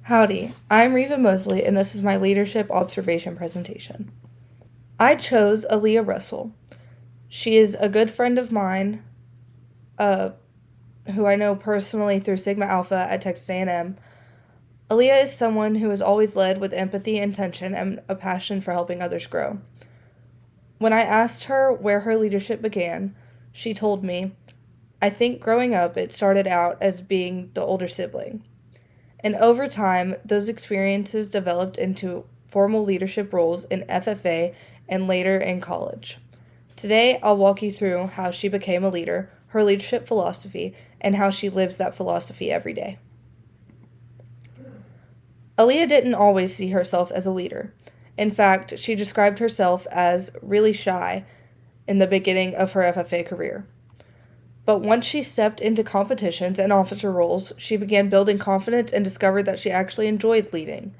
Howdy, I'm Reva Mosley, and this is my leadership observation presentation. I chose Aaliyah Russell. She is a good friend of mine, uh, who I know personally through Sigma Alpha at Texas A&M. Aaliyah is someone who has always led with empathy, intention, and a passion for helping others grow. When I asked her where her leadership began, she told me, I think growing up it started out as being the older sibling. And over time, those experiences developed into formal leadership roles in FFA and later in college. Today, I'll walk you through how she became a leader, her leadership philosophy, and how she lives that philosophy every day. Aaliyah didn't always see herself as a leader. In fact, she described herself as really shy in the beginning of her FFA career. But once she stepped into competitions and officer roles, she began building confidence and discovered that she actually enjoyed leading.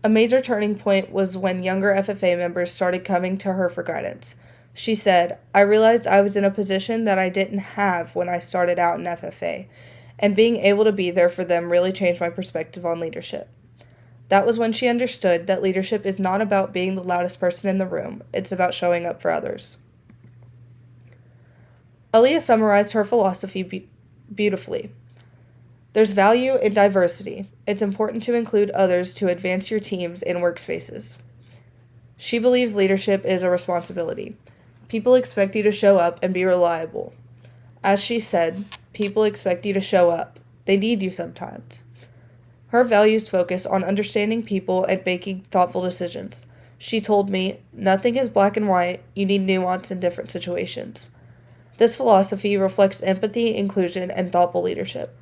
A major turning point was when younger FFA members started coming to her for guidance. She said, I realized I was in a position that I didn't have when I started out in FFA, and being able to be there for them really changed my perspective on leadership. That was when she understood that leadership is not about being the loudest person in the room, it's about showing up for others. Aaliyah summarized her philosophy beautifully. There's value in diversity. It's important to include others to advance your teams and workspaces. She believes leadership is a responsibility. People expect you to show up and be reliable. As she said, people expect you to show up. They need you sometimes. Her values focus on understanding people and making thoughtful decisions. She told me, nothing is black and white, you need nuance in different situations. This philosophy reflects empathy, inclusion, and thoughtful leadership.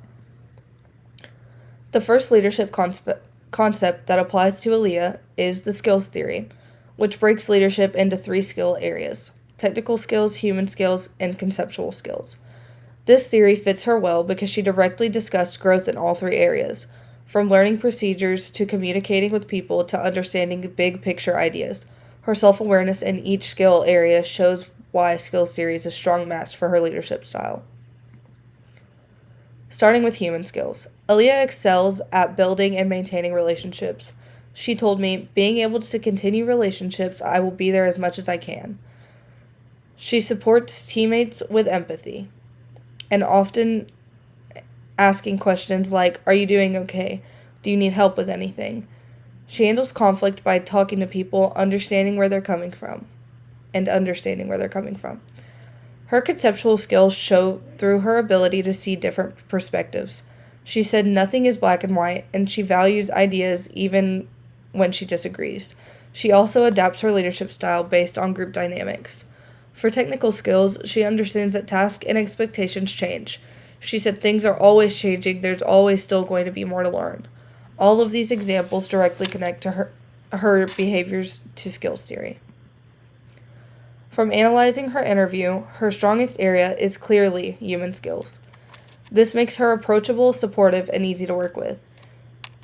The first leadership concept that applies to Aaliyah is the skills theory, which breaks leadership into 3 skill areas: technical skills, human skills, and conceptual skills. This theory fits her well because she directly discussed growth in all 3 areas, from learning procedures to communicating with people to understanding big picture ideas. Her self-awareness in each skill area shows why skills theory is a strong match for her leadership style. Starting with human skills, Aaliyah excels at building and maintaining relationships. She told me, being able to continue relationships, I will be there as much as I can. She supports teammates with empathy and often asking questions like, are you doing okay? Do you need help with anything? She handles conflict by talking to people, understanding where they're coming from. Her conceptual skills show through her ability to see different perspectives. She said nothing is black and white, and she values ideas even when she disagrees. She also adapts her leadership style based on group dynamics. For technical skills, she understands that tasks and expectations change. She said things are always changing, there's always still going to be more to learn. All of these examples directly connect to her behaviors to skills theory. From analyzing her interview, her strongest area is clearly human skills. This makes her approachable, supportive, and easy to work with.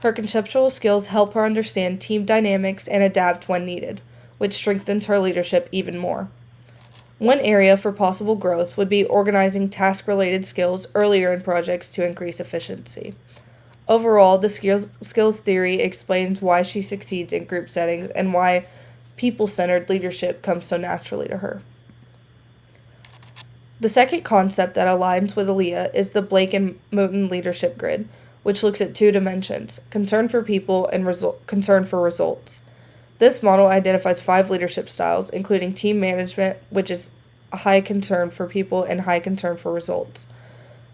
Her conceptual skills help her understand team dynamics and adapt when needed, which strengthens her leadership even more. One area for possible growth would be organizing task-related skills earlier in projects to increase efficiency. Overall, the skills theory explains why she succeeds in group settings and why people-centered leadership comes so naturally to her. The second concept that aligns with Aaliyah is the Blake and Moten leadership grid, which looks at 2 dimensions: concern for people and concern for results. This model identifies 5 leadership styles, including team management, which is a high concern for people and high concern for results.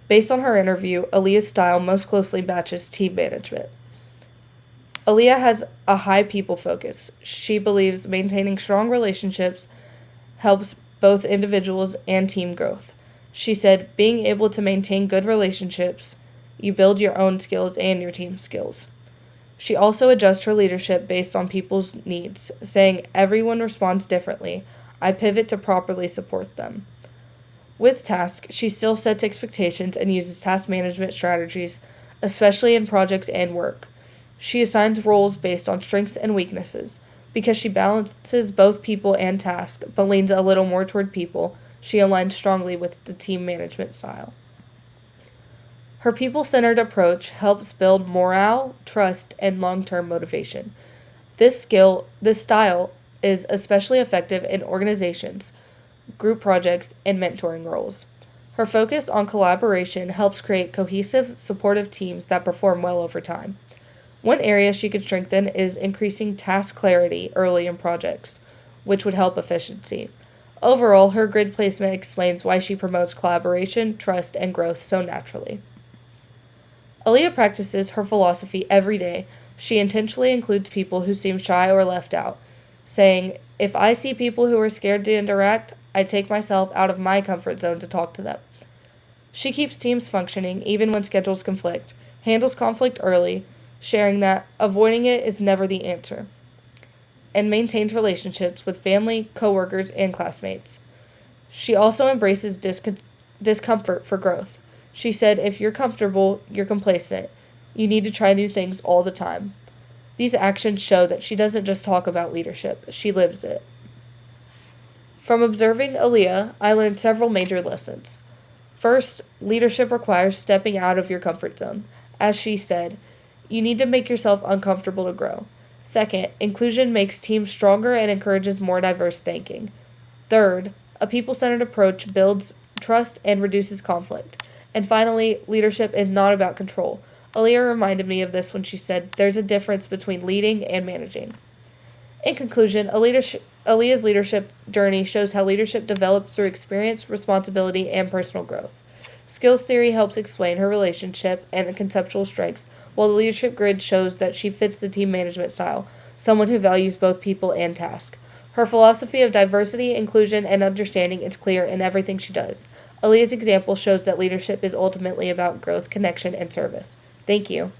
Based on her interview, Aaliyah's style most closely matches team management. Aaliyah has a high people focus. She believes maintaining strong relationships helps both individuals and team growth. She said, being able to maintain good relationships, you build your own skills and your team's skills. She also adjusts her leadership based on people's needs, saying, everyone responds differently. I pivot to properly support them. With tasks, she still sets expectations and uses task management strategies, especially in projects and work. She assigns roles based on strengths and weaknesses. Because she balances both people and task, but leans a little more toward people, she aligns strongly with the team management style. Her people centered approach helps build morale, trust, and long term motivation. This style is especially effective in organizations, group projects, and mentoring roles. Her focus on collaboration helps create cohesive, supportive teams that perform well over time. One area she could strengthen is increasing task clarity early in projects, which would help efficiency. Overall, her grid placement explains why she promotes collaboration, trust, and growth so naturally. Aaliyah practices her philosophy every day. She intentionally includes people who seem shy or left out, saying, "If I see people who are scared to interact, I take myself out of my comfort zone to talk to them." She keeps teams functioning even when schedules conflict, handles conflict early, sharing that avoiding it is never the answer, and maintains relationships with family, coworkers, and classmates. She also embraces discomfort for growth. She said, "If you're comfortable, you're complacent. You need to try new things all the time." These actions show that she doesn't just talk about leadership, she lives it. From observing Aaliyah, I learned several major lessons. First, leadership requires stepping out of your comfort zone. As she said, you need to make yourself uncomfortable to grow. Second, inclusion makes teams stronger and encourages more diverse thinking. Third, a people centered approach builds trust and reduces conflict. And finally, leadership is not about control. Aaliyah reminded me of this when she said, "There's a difference between leading and managing." In conclusion, Aaliyah's leadership journey shows how leadership develops through experience, responsibility, and personal growth. Skills theory helps explain her relationship and conceptual strengths, while the leadership grid shows that she fits the team management style, someone who values both people and task. Her philosophy of diversity, inclusion, and understanding is clear in everything she does. Aaliyah's example shows that leadership is ultimately about growth, connection, and service. Thank you.